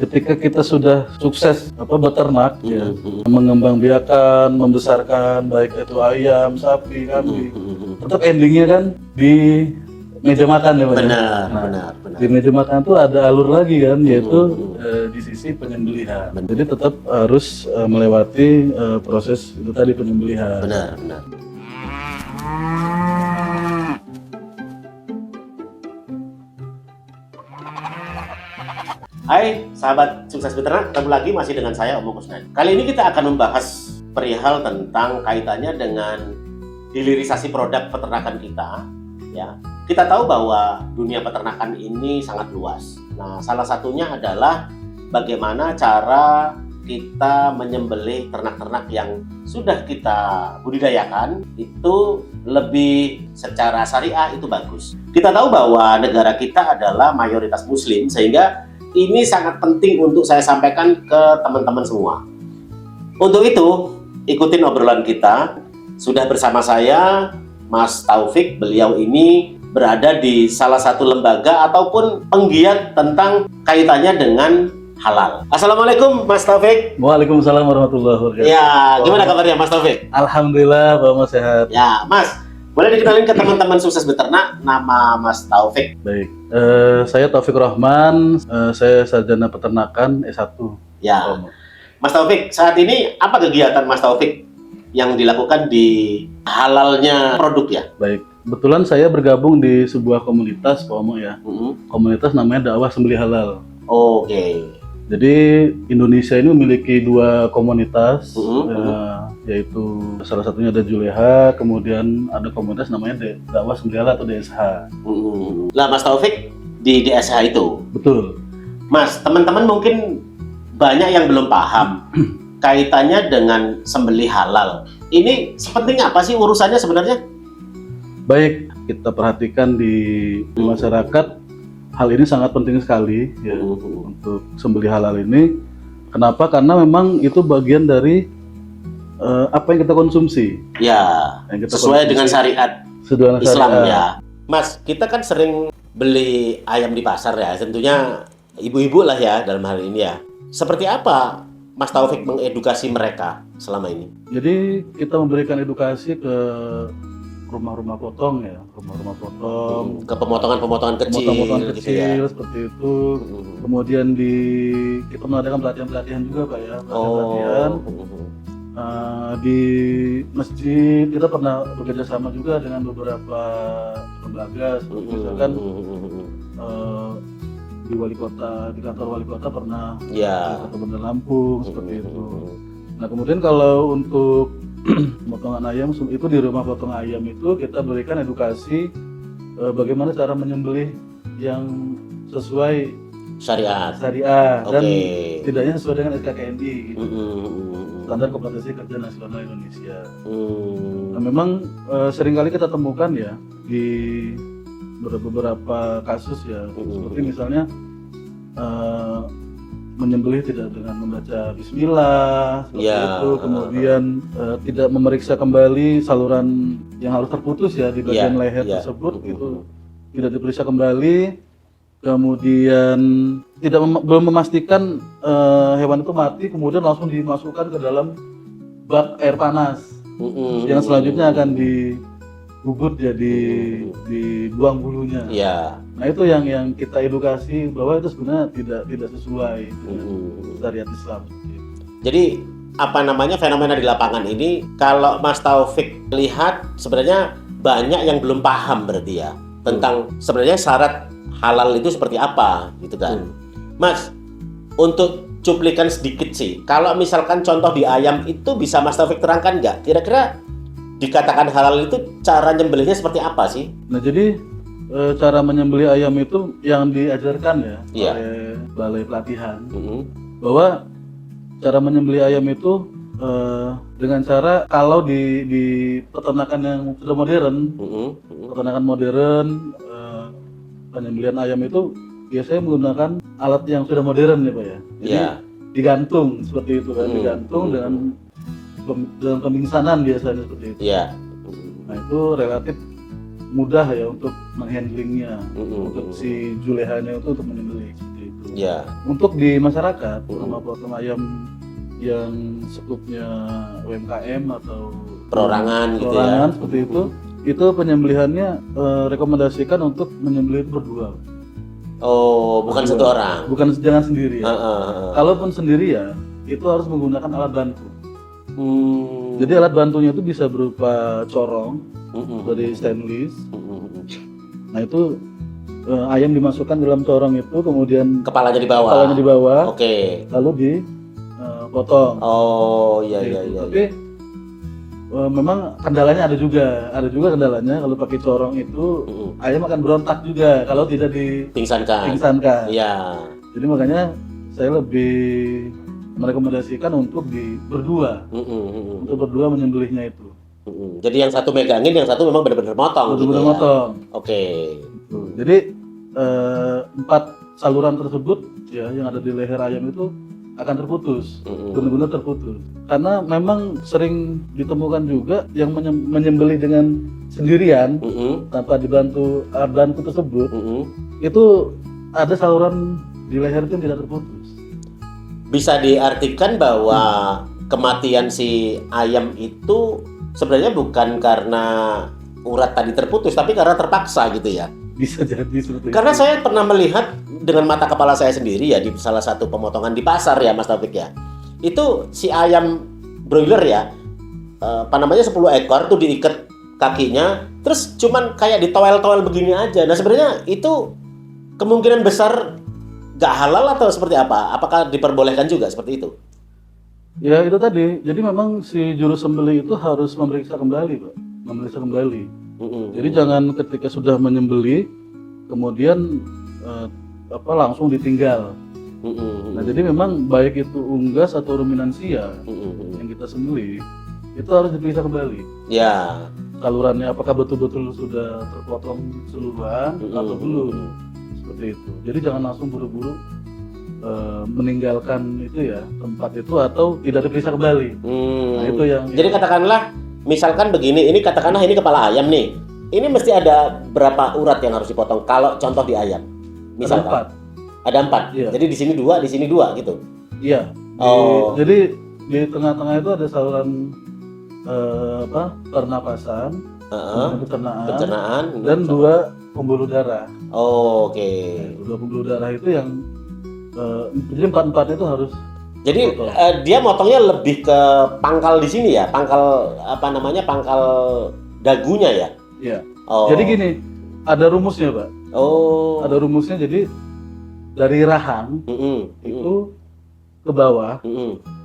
ketika kita sudah sukses beternak ya, mengembangbiakan, membesarkan baik itu ayam, sapi, kambing, tetap endingnya kan di meja makan ya Pak. Benar. Di meja makan tuh ada alur lagi kan, yaitu di sisi penyembelihan. Jadi tetap harus melewati proses itu tadi penyembelihan. Benar. Hai sahabat sukses beternak, ketemu lagi masih dengan saya Om Kusnadi. Kali ini kita akan membahas perihal tentang kaitannya dengan hilirisasi produk peternakan kita. Ya, kita tahu bahwa dunia peternakan ini sangat luas. Nah, salah satunya adalah bagaimana cara kita menyembelih ternak-ternak yang sudah kita budidayakan itu lebih secara syariah itu bagus. Kita tahu bahwa negara kita adalah mayoritas muslim, sehingga ini sangat penting untuk saya sampaikan ke teman-teman semua. Untuk itu, ikutin obrolan kita. Sudah bersama saya Mas Taufik. Beliau ini berada di salah satu lembaga ataupun penggiat tentang kaitannya dengan halal. Assalamualaikum Mas Taufik. Waalaikumsalam warahmatullahi wabarakatuh. Ya, gimana kabarnya Mas Taufik? Alhamdulillah, Bapak sehat. Ya, Mas, boleh dikenalin ke teman-teman sukses beternak nama Mas Taufik? Baik, saya Taufik Rahman, saya sarjana peternakan S1. Ya, Mas Taufik, saat ini apa kegiatan Mas Taufik yang dilakukan di halalnya produk ya? Baik, kebetulan saya bergabung di sebuah komunitas, Pak Omo ya. Komunitas namanya Dakwah Sembelih Halal. Oke. Jadi Indonesia ini memiliki dua komunitas, yaitu salah satunya ada Juleha, kemudian ada komunitas namanya Dakwah Sembelih Halal atau DSH. Lah Mas Taufik di DSH itu? Betul. Mas, teman-teman mungkin banyak yang belum paham kaitannya dengan sembelih halal. Ini sepenting apa sih urusannya sebenarnya? Baik, kita perhatikan di masyarakat. Hal ini sangat penting sekali ya, untuk sembelih halal ini. Kenapa? Karena memang itu bagian dari apa yang kita konsumsi. Ya, yang kita sesuai dengan syariat Islam ya. Mas, kita kan sering beli ayam di pasar ya. Tentunya ibu-ibu lah ya dalam hal ini ya. Seperti apa Mas Taufik mengedukasi mereka selama ini? Jadi kita memberikan edukasi ke rumah-rumah potong ya, rumah-rumah potong, ke pemotongan-pemotongan kecil, gitu ya. Seperti itu. Kemudian kita mengadakan pelatihan-pelatihan juga Pak ya, pelatihan. Di masjid kita pernah bekerja sama juga dengan beberapa lembaga, seperti misalkan di wali kota, di kantor wali kota pernah, di Bandar Lampung, seperti itu. Nah kemudian kalau untuk pemotongan ayam itu di rumah potong ayam itu kita berikan edukasi bagaimana cara menyembelih yang sesuai syariat dan tidaknya sesuai dengan SKKNI gitu. Standar Kompetensi Kerja Nasional Indonesia. Nah, memang seringkali kita temukan ya di beberapa kasus ya, seperti misalnya menyembelih tidak dengan membaca bismillah, seperti itu, kemudian tidak memeriksa kembali saluran yang harus terputus ya di bagian leher tersebut, itu tidak diperiksa kembali, kemudian belum memastikan hewan itu mati, kemudian langsung dimasukkan ke dalam bak air panas, yang selanjutnya akan dibubut ya, dibuang bulunya. Nah itu yang kita edukasi bahwa itu sebenarnya tidak sesuai dengan syariat Islam. Jadi apa namanya fenomena di lapangan ini, kalau Mas Taufik lihat sebenarnya banyak yang belum paham berarti ya tentang sebenarnya syarat halal itu seperti apa gitu kan. Mas, untuk cuplikan sedikit sih, kalau misalkan contoh di ayam itu bisa Mas Taufik terangkan nggak? Kira-kira dikatakan halal itu cara nyembelihnya seperti apa sih? Nah jadi cara menyembelih ayam itu yang diajarkan ya oleh balai pelatihan, bahwa cara menyembelih ayam itu dengan cara kalau di peternakan yang sudah modern, peternakan modern, penyembelihan ayam itu biasanya menggunakan alat yang sudah modern ya Pak ya. Jadi digantung seperti itu kan, digantung dengan pemingsanan biasanya seperti itu. Nah itu relatif mudah ya untuk menghandlingnya, untuk si julehanya itu untuk menyembelih seperti itu. gitu. Ya. Untuk di masyarakat, nama peternak ayam yang skupnya UMKM atau Perorangan gitu ya. perorangan seperti itu penyembelihannya rekomendasikan untuk menyembelih berdua. Oh, bukan satu orang. Bukan jangan sendiri ya. Heeh. Kalaupun sendiri ya, itu harus menggunakan alat bantu. Jadi alat bantunya itu bisa berupa corong dari stainless. Nah itu ayam dimasukkan dalam corong itu, kemudian Kepalanya di bawah. Oke. Lalu dipotong. Oh, iya. Tapi memang kendalanya ada juga kendalanya kalau pakai corong itu ayam akan berontak juga kalau tidak dipingsankan. Iya. Jadi makanya saya lebih merekomendasikan untuk berdua, untuk berdua menyembelihnya itu. Jadi yang satu megangin, yang satu memang benar-benar motong. Benar-benar motong. Oke. Jadi 4 saluran tersebut ya yang ada di leher ayam itu akan terputus, benar-benar terputus. Karena memang sering ditemukan juga yang menyembelih dengan sendirian tanpa dibantu alat bantu tersebut, itu ada saluran di leher itu yang tidak terputus. Bisa diartikan bahwa kematian si ayam itu sebenarnya bukan karena urat tadi terputus, tapi karena terpaksa gitu ya. Bisa jadi seperti Karena itu. saya pernah melihat dengan mata kepala saya sendiri ya di salah satu pemotongan di pasar ya Mas Taufik ya. Itu si ayam broiler ya, 10 ekor tuh diikat kakinya, terus cuman kayak ditowel-towel begini aja. Nah sebenarnya itu kemungkinan besar gak halal atau seperti apa? Apakah diperbolehkan juga seperti itu? Ya itu tadi. Jadi memang si juru sembelih itu harus memeriksa kembali, Pak. Memeriksa kembali. Jadi jangan ketika sudah menyembelih kemudian langsung ditinggal. Nah jadi memang baik itu unggas atau ruminansia yang kita sembelih itu harus diperiksa kembali. Ya. Salurannya apakah betul-betul sudah terpotong seluruhan atau belum. Seperti itu. Jadi jangan langsung buru-buru meninggalkan itu ya tempat itu atau tidak diperiksa kembali. Nah itu yang. Jadi katakanlah, misalkan begini, ini katakanlah ini kepala ayam nih. Ini mesti ada berapa urat yang harus dipotong? Kalau contoh di ayam, misalkan. Ada 4. Iya. Jadi di sini 2, di sini 2 gitu. Iya. Jadi di tengah-tengah itu ada saluran pernapasan, pencernaan, dan 2 pembuluh darah. Oke. 2 pembuluh darah itu yang jadi 4 itu harus. Jadi dia motongnya lebih ke pangkal di sini ya, pangkal pangkal dagunya ya. Iya. Jadi gini, ada rumusnya Pak. Ada rumusnya, jadi dari rahang itu ke bawah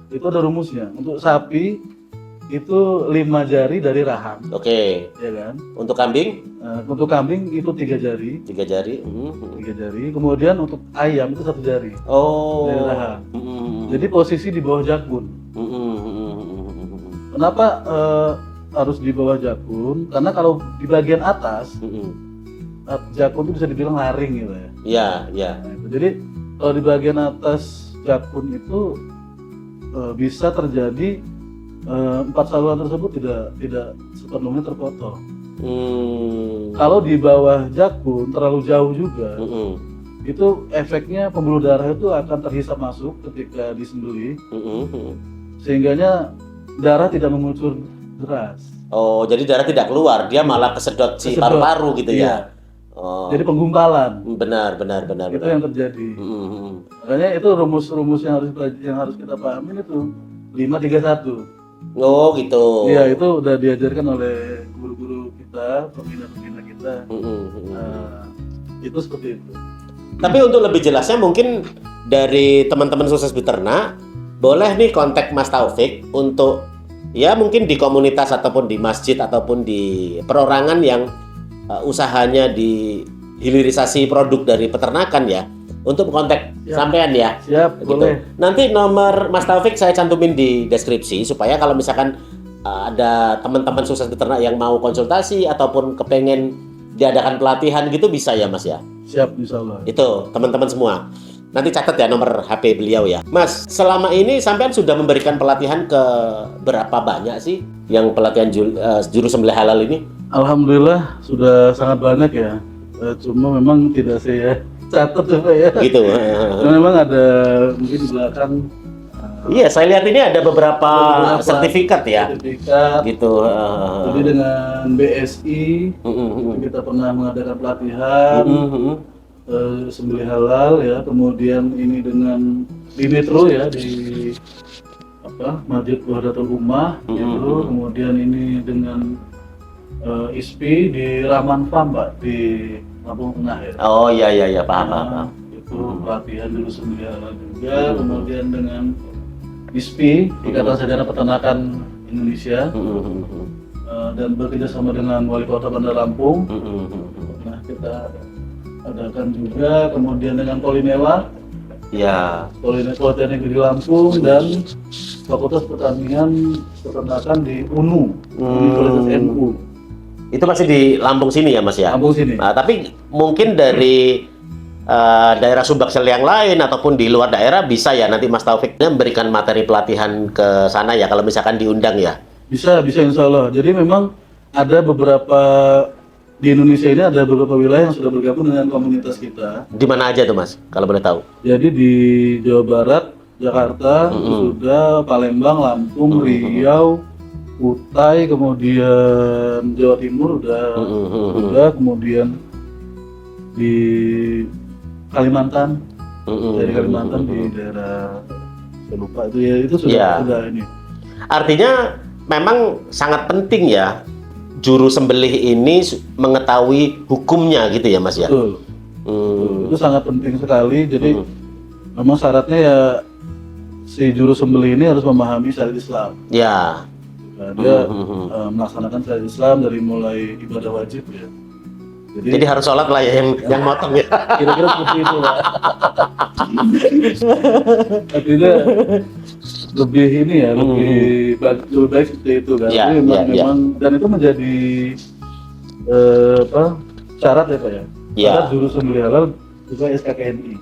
itu ada rumusnya. Untuk sapi itu 5 jari dari rahang. Oke. Ya kan? Untuk kambing? Untuk kambing itu 3 jari. 3 jari. 3 jari. Kemudian untuk ayam itu 1 jari. Dari rahang. Jadi posisi di bawah jakun. Kenapa harus di bawah jakun? Karena kalau di bagian atas jakun itu bisa dibilang laring gitu ya. Iya. Nah, itu. Jadi kalau di bagian atas jakun itu bisa terjadi 4 saluran tersebut tidak sepenuhnya terpotong. Kalau di bawah jakun terlalu jauh juga, itu efeknya pembuluh darah itu akan terhisap masuk ketika disembelih, sehingganya darah tidak mengucur deras. Oh, jadi darah tidak keluar, dia malah kesedot si paru-paru gitu ya. Jadi penggumpalan. Benar. Itu yang terjadi. Makanya itu rumus-rumus yang harus kita pahami itu 531. Oh gitu. Iya, itu udah diajarkan oleh guru-guru kita, pembina-pembina kita. Itu seperti itu. Tapi untuk lebih jelasnya mungkin dari teman-teman sukses beternak boleh nih kontak Mas Taufik untuk ya mungkin di komunitas ataupun di masjid ataupun di perorangan yang usahanya di hilirisasi produk dari peternakan ya, untuk kontak sampean ya. Siap, gitu. boleh. Nanti nomor Mas Taufik saya cantumin di deskripsi supaya kalau misalkan ada teman-teman sukses beternak yang mau konsultasi ataupun kepengen diadakan pelatihan gitu bisa ya Mas ya. Siap, insyaallah. Itu teman-teman semua. Nanti catat ya nomor HP beliau ya. Mas, selama ini sampean sudah memberikan pelatihan ke berapa banyak sih yang pelatihan juru sembelih halal ini? Alhamdulillah sudah sangat banyak ya. Cuma memang tidak saya catat coba ya. Gitu. Nah, memang ada mungkin di belakang. Iya, saya lihat ini ada beberapa sertifikat ya. Sertifikat. Gitu. Jadi dengan BSI kita pernah mengadakan pelatihan sembelih halal ya. Kemudian ini dengan di Metro ya, di Masjid Wahdatul Ummah gitu. Kemudian ini dengan ISPI di Rahman Farm Pak, di Lampung Tengah ya. Oh iya paham. Itu pelatihan dulu sembelih halal juga. Kemudian dengan ISPI, Ikatan Sarjana Peternakan Indonesia, dan bekerja sama dengan Wali Kota Bandar Lampung. Nah, kita adakan juga, kemudian dengan Polimewa, ya, Politeknik Negeri Lampung, dan Fakultas Pertanian Peternakan di UNU, Universitas NU. Itu masih di Lampung sini ya Mas ya? Lampung sini. Nah, tapi mungkin dari daerah Sumbaksel yang lain ataupun di luar daerah bisa ya nanti Mas Taufik memberikan materi pelatihan ke sana ya kalau misalkan diundang ya? Bisa insya Allah. Jadi memang ada beberapa di Indonesia ini ada beberapa wilayah yang sudah bergabung dengan komunitas kita. Di mana aja tuh Mas kalau boleh tahu? Jadi di Jawa Barat, Jakarta, sudah Palembang, Lampung, Riau, Kutai, kemudian Jawa Timur udah kemudian di Kalimantan, dari Kalimantan di daerah saya lupa itu ya, itu sudah ini. Artinya memang sangat penting ya juru sembelih ini mengetahui hukumnya gitu ya Mas ya. Betul. Itu sangat penting sekali. Jadi memang syaratnya ya si juru sembelih ini harus memahami syariat Islam. Ya. Nah, dia melaksanakan syariat Islam dari mulai ibadah wajib ya. Jadi harus sholat lah ya yang motong ya. Kira-kira seperti itu lah. Artinya lebih ini ya, lebih baik seperti itu kan. Jadi memang dan itu menjadi syarat ya Pak ya. Syarat juru sembelih halal juga SKKNI.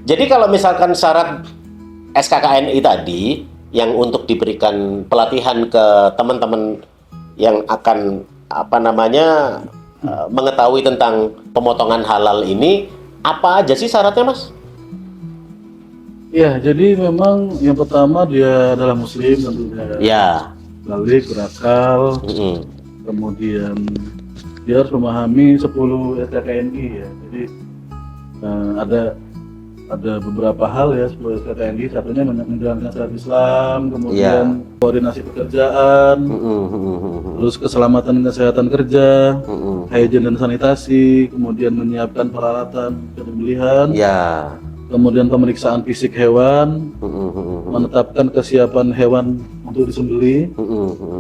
Jadi kalau misalkan syarat SKKNI tadi yang untuk diberikan pelatihan ke teman-teman yang akan mengetahui tentang pemotongan halal ini, apa aja sih syaratnya Mas? Ya, jadi memang yang pertama dia adalah muslim tentunya. Ya. Balik, berakal, kemudian dia harus memahami 10 SKKNI ya. Jadi ada beberapa hal ya 10 SKKNI. Satunya menjalankan syariat Islam, kemudian koordinasi pekerjaan, terus keselamatan dan kesehatan kerja, hygiene dan sanitasi, kemudian menyiapkan peralatan penyembelihan, kemudian pemeriksaan fisik hewan, menetapkan kesiapan hewan untuk disembelih,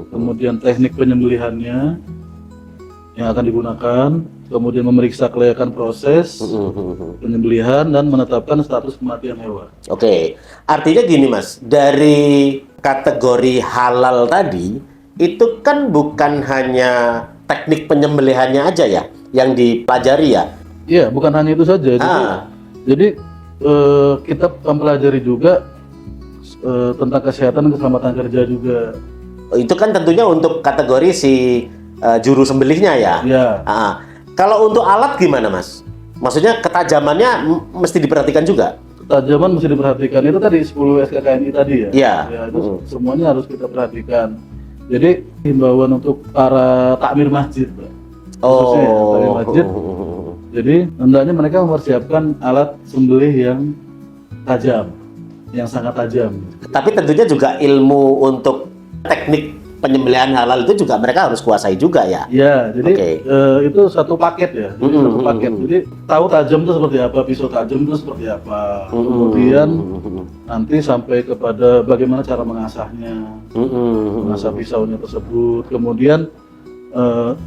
kemudian teknik penyembelihannya yang akan digunakan, kemudian memeriksa kelayakan proses penyembelihan dan menetapkan status kematian hewan. Oke, artinya gini Mas, dari kategori halal tadi itu kan bukan hanya teknik penyembelihannya aja ya yang dipelajari ya? Iya, bukan hanya itu saja. Jadi kita mempelajari juga tentang kesehatan dan keselamatan kerja juga. Itu kan tentunya untuk kategori si juru sembelihnya ya? Iya. Kalau untuk alat gimana Mas? Maksudnya ketajamannya mesti diperhatikan juga? Ketajaman mesti diperhatikan, itu tadi 10 SKKNI tadi ya? Iya. Ya, itu semuanya harus kita perhatikan. Jadi himbauan untuk para takmir masjid, Pak. Khususnya ya, takmir masjid. Jadi hendaknya mereka mempersiapkan alat sembelih yang tajam, yang sangat tajam. Tapi tentunya juga ilmu untuk teknik penyembelihan halal itu juga mereka harus kuasai juga ya? Iya, jadi itu satu paket ya. Jadi satu paket. Jadi tahu tajam itu seperti apa, pisau tajam itu seperti apa. Kemudian nanti sampai kepada bagaimana cara mengasahnya, mengasah pisaunya tersebut. Kemudian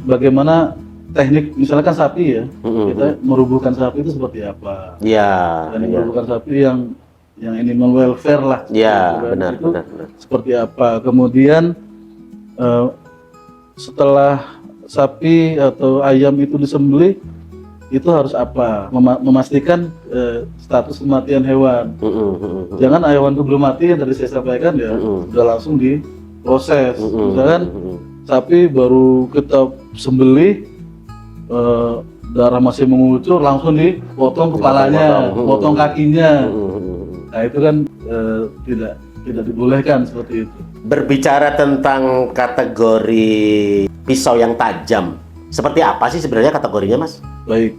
bagaimana teknik, misalkan sapi ya, kita merubuhkan sapi itu seperti apa? Iya. Dan merubuhkan sapi yang animal welfare lah. Iya, benar. Seperti apa? Kemudian setelah sapi atau ayam itu disembelih, itu harus apa? Memastikan status kematian hewan. Jangan hewan itu belum mati, yang tadi saya sampaikan ya, sudah langsung diproses. Misalkan sapi baru kita sembelih, darah masih mengucur langsung dipotong kepalanya, potong kakinya. Nah itu kan tidak dibolehkan seperti itu. Berbicara tentang kategori pisau yang tajam, seperti apa sih sebenarnya kategorinya, Mas? Baik.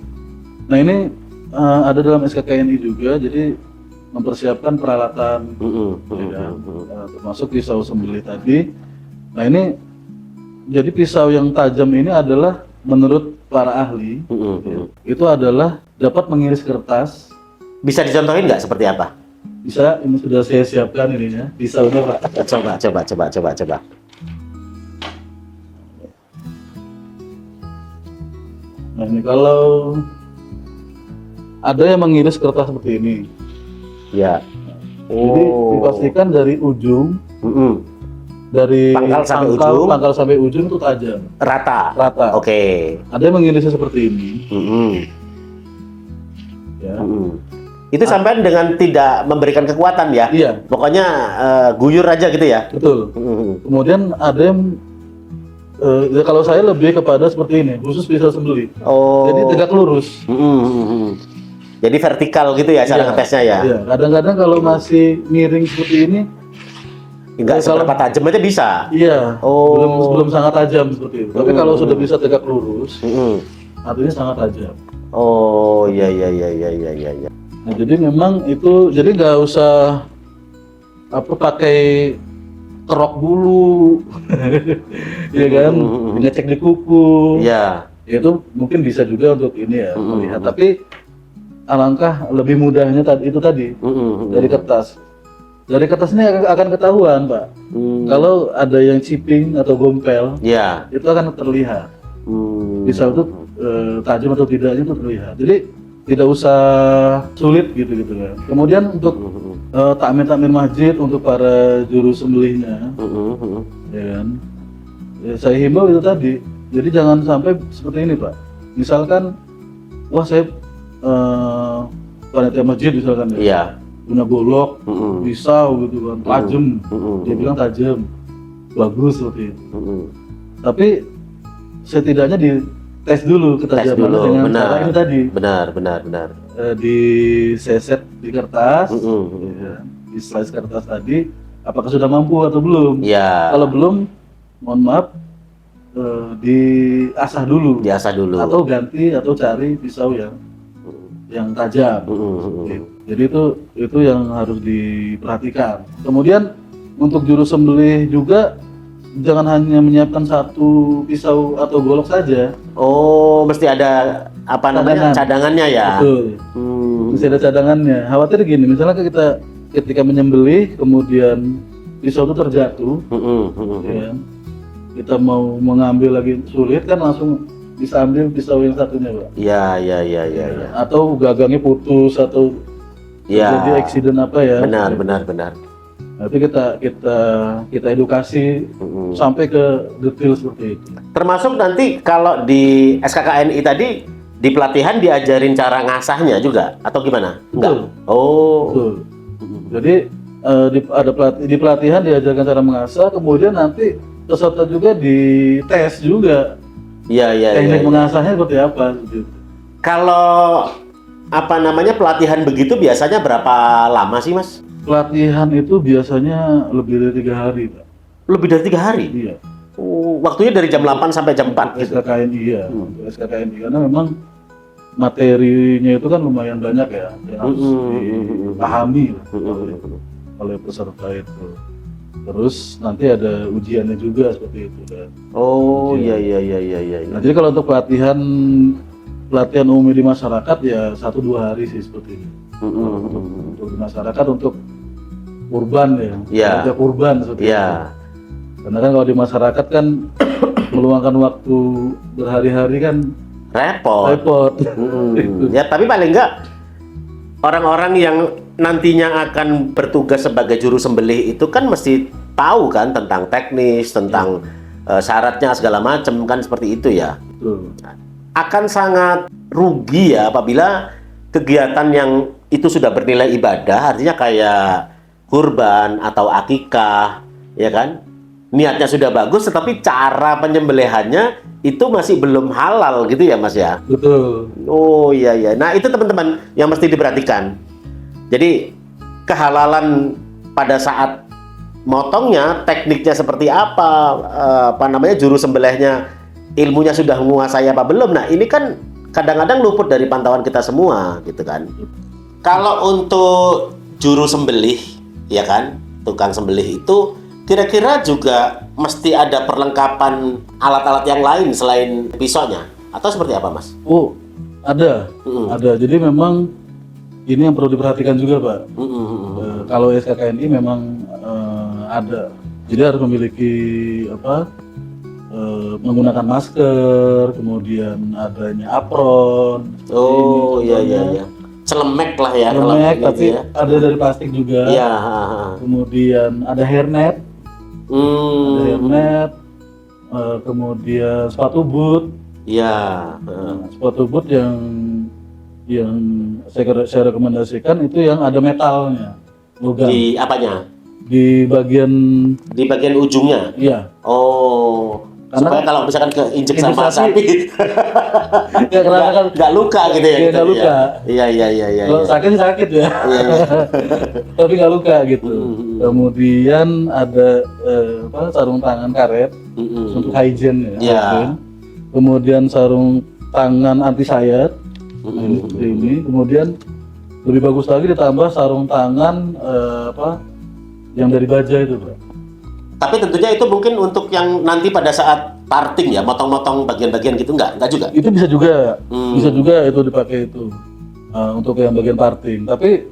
Nah ini ada dalam SKKNI juga, jadi mempersiapkan peralatan, ya, termasuk pisau sembelih tadi. Nah ini jadi pisau yang tajam ini adalah menurut para ahli, itu adalah dapat mengiris kertas. Bisa dicontohin nggak seperti apa? Bisa, ini sudah saya siapkan ininya, pisaunya Pak. Coba. Nah ini kalau ada yang mengiris kertas seperti ini, Ya. jadi dipastikan dari ujung, dari pangkal sampai ujung itu tajam, Rata. Oke. Ada yang mengirisnya seperti ini, ya. Itu sampai dengan tidak memberikan kekuatan ya? Iya. Pokoknya guyur aja gitu ya? Betul. Kemudian ada yang ya kalau saya lebih kepada seperti ini, khusus pisau sembelih. Jadi tegak lurus. Jadi vertikal gitu ya cara ngetesnya ya? Iya. Kadang-kadang kalau masih miring seperti ini, enggak seberapa tajam aja bisa? Iya. Belum sangat tajam seperti itu. Tapi kalau sudah bisa tegak lurus, artinya sangat tajam. Oh iya. Nah, jadi memang itu, jadi nggak usah pakai kerok dulu, ya kan, ngecek di kuku. Iya. Itu mungkin bisa juga untuk ini ya melihat. Tapi alangkah lebih mudahnya itu tadi dari kertas. Dari kertas ini akan ketahuan, Pak. Kalau ada yang chipping atau gompel, itu akan terlihat. Pisau itu tajam atau tidaknya itu terlihat. Jadi tidak usah sulit gitu kan. Kemudian untuk takmir masjid, untuk para juru sembelihnya, ya kan. Ya, saya himbau itu tadi. Jadi jangan sampai seperti ini, Pak. Misalkan, wah saya panitia masjid misalkan ya, punya golok, pisau gitu kan, tajam. Dia bilang tajam, bagus seperti itu. Tapi setidaknya dites dulu ketajamannya dengan cara ini tadi. Benar. Diseset di kertas, ya, di slice kertas tadi, apakah sudah mampu atau belum? Kalau belum, mohon maaf, diasah dulu. Atau ganti atau cari pisau yang tajam. Jadi itu yang harus diperhatikan. Kemudian untuk juru sembelih juga jangan hanya menyiapkan satu pisau atau golok saja. Oh, mesti ada cadangannya ya? Betul. Mesti ada cadangannya. Khawatir gini, misalnya kita ketika menyembelih kemudian pisau itu terjatuh, ya, kita mau mengambil lagi sulit kan, langsung bisa ambil pisau yang satunya, Pak. Iya. Atau gagangnya putus atau jadi eksiden apa ya? Benar. Tapi kita edukasi sampai ke detail seperti itu. Termasuk nanti kalau di SKKNI tadi di pelatihan diajarin cara ngasahnya juga atau gimana? Enggak. Betul. Jadi di pelatihan diajarkan cara mengasah, kemudian nanti peserta juga dites juga. Teknik mengasahnya seperti apa gitu. Kalau pelatihan begitu biasanya berapa lama sih, Mas? Pelatihan itu biasanya lebih dari 3 hari, Pak. Lebih dari 3 hari? Iya. Waktunya dari jam 8 sampai jam 4 gitu? SKKNI ya, untuk SKKNI, karena memang materinya itu kan lumayan banyak ya, yang harus dipahami oleh peserta itu. Terus nanti ada ujiannya juga seperti itu kan. Iya. Nah, jadi kalau untuk pelatihan umum di masyarakat ya 1-2 hari sih seperti ini. Untuk di masyarakat, untuk kurban ya. Kurban seperti itu. Karena kan kalau di masyarakat kan meluangkan waktu berhari-hari kan repot. Ya, tapi paling enggak orang-orang yang nantinya akan bertugas sebagai juru sembelih itu kan mesti tahu kan tentang teknis, tentang syaratnya segala macam kan, seperti itu ya. Betul. Akan sangat rugi ya apabila kegiatan yang itu sudah bernilai ibadah, artinya kayak kurban atau akikah, ya kan? niatnya sudah bagus, tetapi cara penyembelihannya itu masih belum halal gitu ya Mas ya? Betul. Oh iya iya. Nah itu teman-teman yang mesti diperhatikan. Jadi kehalalan pada saat motongnya, tekniknya seperti apa namanya, juru sembelihnya ilmunya sudah menguasai apa belum. Nah ini kan kadang-kadang luput dari pantauan kita semua gitu kan. Kalau untuk juru sembelih ya kan, tukang sembelih itu kira-kira juga mesti ada perlengkapan alat-alat yang lain selain pisaunya atau seperti apa Mas? Oh, ada. Ada. Jadi memang ini yang perlu diperhatikan juga, Pak. Kalau SKKNI memang ada. Jadi harus memiliki menggunakan masker, kemudian adanya apron. Oh iya iya iya. Celemek lah ya. Celemek, tapi ya. Ada dari plastik juga. Iya. Kemudian ada hairnet. Ada hairnet. Kemudian sepatu boot. Iya. Sepatu boot yang saya rekomendasikan itu yang ada metalnya. Logam. Di apanya? Di bagian ujungnya. Iya. Oh. Karena supaya kalau misalkan keinjek sama sapi ya, karena nggak luka gitu ya. Nggak luka. Iya. Kalau sakit ya. Iya. Tapi nggak luka gitu. Kemudian ada sarung tangan karet untuk hygiene ya. Yeah. Kemudian sarung tangan anti sayat seperti ini. Kemudian lebih bagus lagi ditambah sarung tangan yang dari baja itu, Pak. Tapi tentunya itu mungkin untuk yang nanti pada saat parting ya, motong-motong bagian-bagian gitu enggak juga? Itu bisa juga, bisa juga itu dipakai itu untuk yang bagian parting. Tapi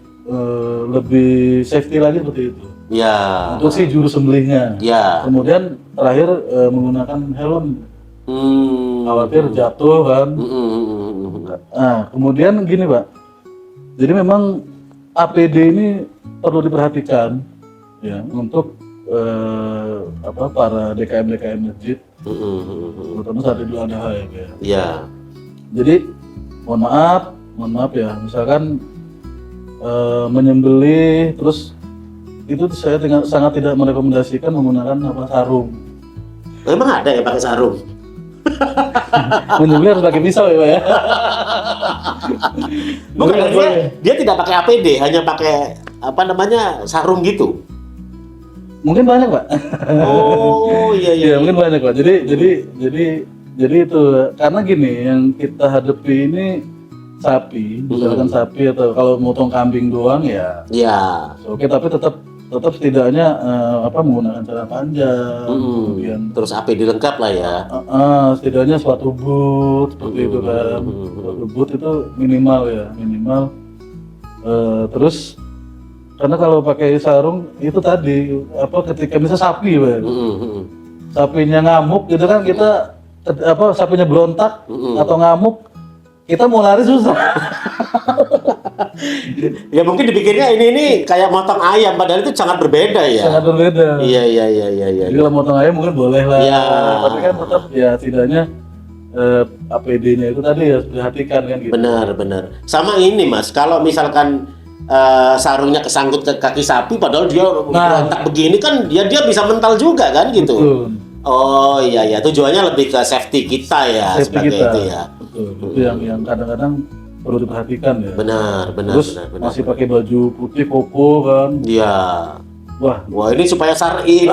lebih safety lagi seperti itu. Ya. Untuk si juru sembelihnya. Ya. Kemudian terakhir menggunakan helm. Khawatir jatuh kan. Nah, kemudian gini Pak. Jadi memang APD ini perlu diperhatikan ya untuk para DKM masjid, terutama saat Idul Adha ya Pak. Iya. Jadi mohon maaf ya, misalkan menyembelih terus itu saya sangat tidak merekomendasikan menggunakan sarung. Emang ada yang pakai sarung? Menyembelih harus pakai pisau ya Pak ya. Bukan, dia tidak pakai APD, hanya pakai sarung gitu. Mungkin banyak Pak. Oh iya. Mungkin banyak Pak. Jadi itu karena gini, yang kita hadapi ini sapi, misalkan sapi atau kalau motong kambing doang ya. Iya. Oke, tapi tetap setidaknya menggunakan celana panjang, kemudian terus APD lengkap lah ya. Setidaknya sepatu boot seperti itu kan. Sepatu boot itu minimal. Terus karena kalau pakai sarung itu tadi ketika misalnya sapi Pak. Sapinya ngamuk gitu kan, kita sapinya berontak atau ngamuk, kita mau lari susah. Ya mungkin dipikirnya ini kayak motong ayam, padahal itu sangat berbeda ya. Sangat berbeda. Iya. Jadi kalau motong ayam mungkin boleh lah. Iya. Tapi kan tetap ya setidaknya APD-nya itu tadi ya perhatikan kan gitu. Benar. Sama ini Mas, kalau misalkan sarungnya kesangkut ke kaki sapi, padahal dia berontak begini kan, dia bisa mental juga kan gitu. Betul. Oh iya, tujuannya lebih ke safety kita ya, safety sebagai kita. itu ya. Betul. Itu yang kadang-kadang perlu diperhatikan ya. Benar. Terus masih pakai baju putih koko kan. Iya. Wah ini supaya syar'i.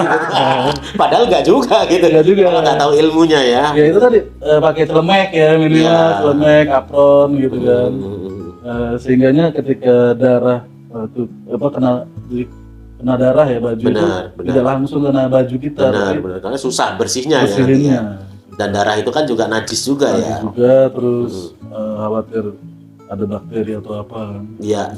Padahal nggak juga gitu. Nggak juga. Kalau nggak tahu ilmunya ya. Ya itu tadi pakai celemek ya minimal, celemek, apron gitu kan. Sehingganya ketika darah kena darah ya baju benar. tidak langsung kena baju kita. Benar. Karena susah bersihnya ya. Dan darah itu kan juga najis juga ya. Juga terus khawatir ada bakteri atau apa. Iya.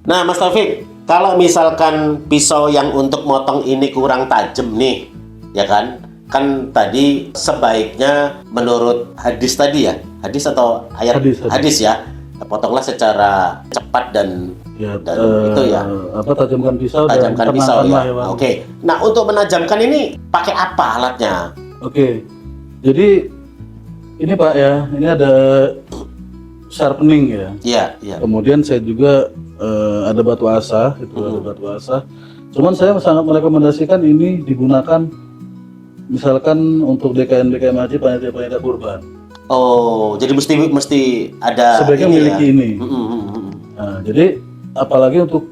Nah Mas Taufik, kalau misalkan pisau yang untuk motong ini kurang tajam nih, ya kan? Kan tadi sebaiknya menurut hadis tadi ya, hadis atau ayat hadis ya, potonglah secara cepat dan itu ya. Tajamkan pisau ya. Oke. Nah untuk menajamkan ini pakai apa alatnya? Oke. Jadi ini Pak ya, ini ada sharpening ya. Iya, iya. Kemudian saya juga ada batu asah, itu ada batu asah. Cuman saya sangat merekomendasikan ini digunakan misalkan untuk DKM haji, panitia kurban. Oh, jadi mesti ada sebaiknya memiliki ya? ini. Nah, jadi apalagi untuk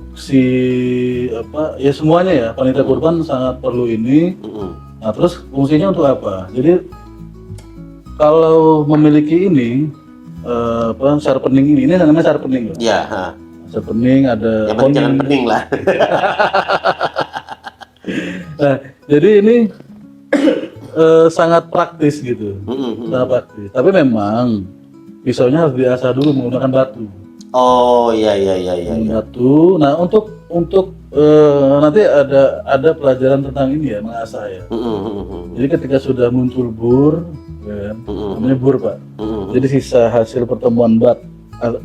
ya semuanya ya, panitia kurban sangat perlu ini. Nah, terus fungsinya untuk apa? Jadi kalau memiliki ini sharpening ini namanya sharpening. Iya, Sharpening ada. Ya jangan pening lah. Nah, jadi ini sangat praktis gitu. Sangat praktis. Tapi memang pisaunya harus diasah dulu menggunakan batu. Oh, iya. Batu. Nah, untuk nanti ada pelajaran tentang ini ya, mengasah ya. Jadi ketika sudah muncul bur, ya, namanya bur Pak. Jadi sisa hasil pertemuan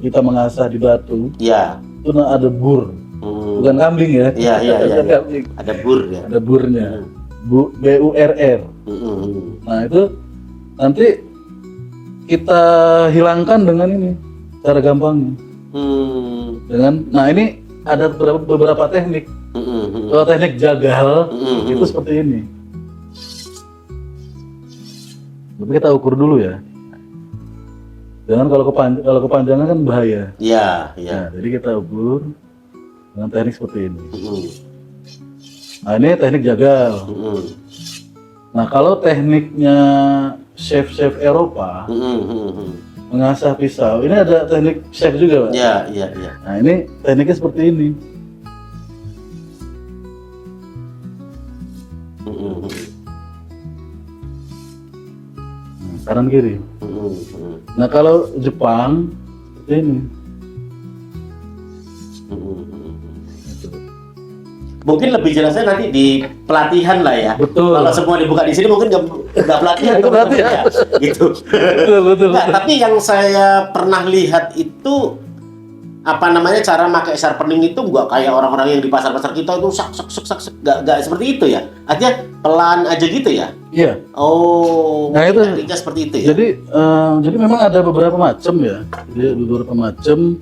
kita mengasah di batu. Iya. Itu ada bur. Bukan kambing ya. Iya. Ada bur ya. Ada burnya. BURR. Nah, itu nanti kita hilangkan dengan ini cara gampangnya. Nah ini ada beberapa teknik. Kalau teknik jagal itu seperti ini. Tapi kita ukur dulu ya. Jangan kalau kepanjangan kan bahaya. Iya. Nah, jadi kita ukur dengan teknik seperti ini. Nah, ini teknik jagal. Nah, kalau tekniknya chef Eropa mengasah pisau, ini ada teknik chef juga Pak. Iya. Nah, ini tekniknya seperti ini. Kanan kiri. Nah, kalau Jepang seperti ini. Mungkin lebih jelasnya nanti di pelatihan lah ya. Betul. Kalau semua dibuka di sini mungkin nggak pelatihan. Itu pelatihan. Ya, gitu. Betul. Nah, tapi yang saya pernah lihat itu cara pakai sharpening itu nggak kayak orang-orang yang di pasar-pasar kita itu sak nggak seperti itu ya. Artinya pelan aja gitu ya. Iya. Oh. Nah, itu tekniknya seperti itu ya. Jadi memang ada beberapa macam ya. Jadi beberapa macam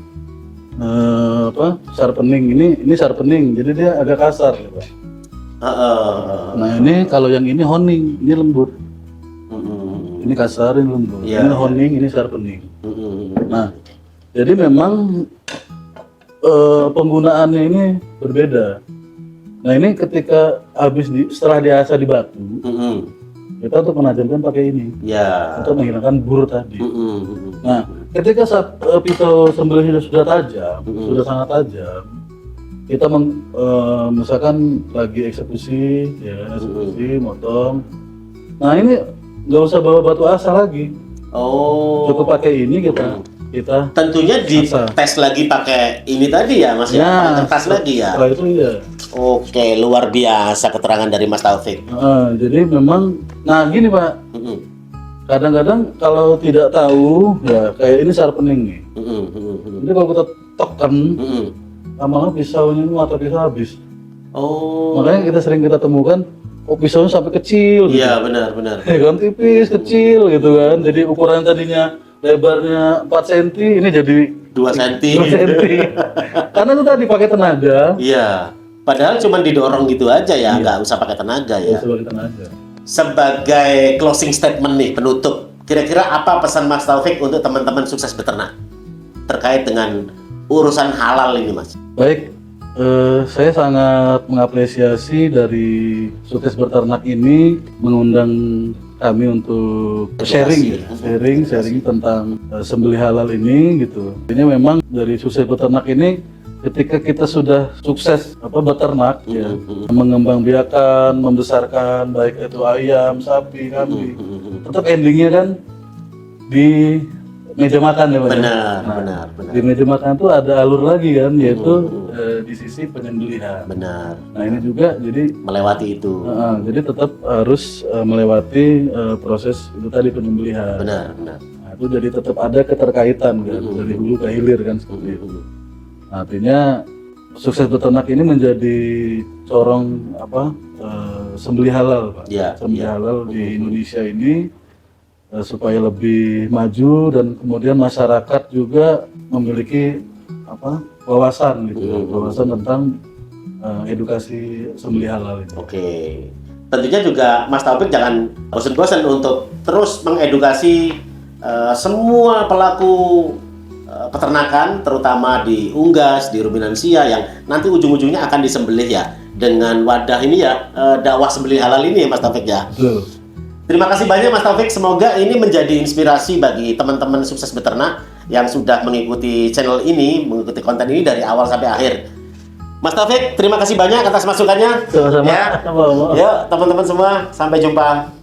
sharpening ini sharpening. Jadi dia agak kasar ya, Pak. Nah, ini kalau yang ini honing, ini lembut. Ini kasar, ini lembut. Ini honing, ini sharpening. Nah, jadi memang penggunaannya ini berbeda. Nah, ini ketika setelah diasah di batu, kita untuk menajamkan pakai ini, untuk menghilangkan bur tadi. Nah, ketika pisau sembelihnya sudah tajam, sudah sangat tajam, kita misalkan lagi eksekusi, motong. Nah, ini nggak usah bawa batu asah lagi. Cukup pakai ini kita tentunya dites lagi pakai ini tadi ya, Mas ya, kertas lagi ya. Setelah itu ya. Oke, luar biasa keterangan dari Mas Taufik. Jadi memang, nah gini Pak, kadang-kadang kalau tidak tahu ya kayak ini sharpening nih. Jadi kalau kita tekan, lama-lama pisaunya itu mata pisau habis. Makanya sering kita temukan, pisaunya sampai kecil. Iya, benar. Kan tipis, kecil gitu kan. Jadi ukuran tadinya lebarnya 4 cm, ini jadi 2 cm. Karena itu tadi pakai tenaga. Iya. Padahal cuma didorong gitu aja ya, nggak usah pakai tenaga ya. Sebagai closing statement nih, penutup, kira-kira apa pesan Mas Taufik untuk teman-teman sukses beternak terkait dengan urusan halal ini, Mas? Baik, saya sangat mengapresiasi dari Sukses Beternak ini mengundang kami untuk sharing tentang sembelih halal ini gitu. Ini memang dari Sukses Beternak ini ketika kita sudah sukses beternak ya, mengembangbiakan, membesarkan baik itu ayam, sapi, kambing, tetap endingnya kan di meja makan ya Pak. Benar. Di meja makan tuh ada alur lagi kan, yaitu di sisi penyembelihan. Benar. Nah, ini juga jadi melewati itu. Jadi tetap harus melewati proses itu tadi, penyembelihan. Benar. Nah, itu jadi tetap ada keterkaitan kan, dari hulu ke hilir kan seperti itu. Nah, artinya Sukses Beternak ini menjadi corong sembelih halal Pak. Sembelih halal di Indonesia ini supaya lebih maju dan kemudian masyarakat juga memiliki wawasan gitu, wawasan tentang edukasi sembelih halal itu. Oke. Tentunya juga Mas Taufik jangan bosan-bosan untuk terus mengedukasi semua pelaku peternakan, terutama di unggas, di ruminansia yang nanti ujung-ujungnya akan disembelih ya dengan wadah ini ya, dakwah sembelih halal ini ya Mas Taufik ya. Betul. Terima kasih banyak Mas Taufik, semoga ini menjadi inspirasi bagi teman-teman sukses beternak yang sudah mengikuti channel ini, mengikuti konten ini dari awal sampai akhir. Mas Taufik, terima kasih banyak atas masukannya. Sama-sama. Ya, teman-teman semua, sampai jumpa.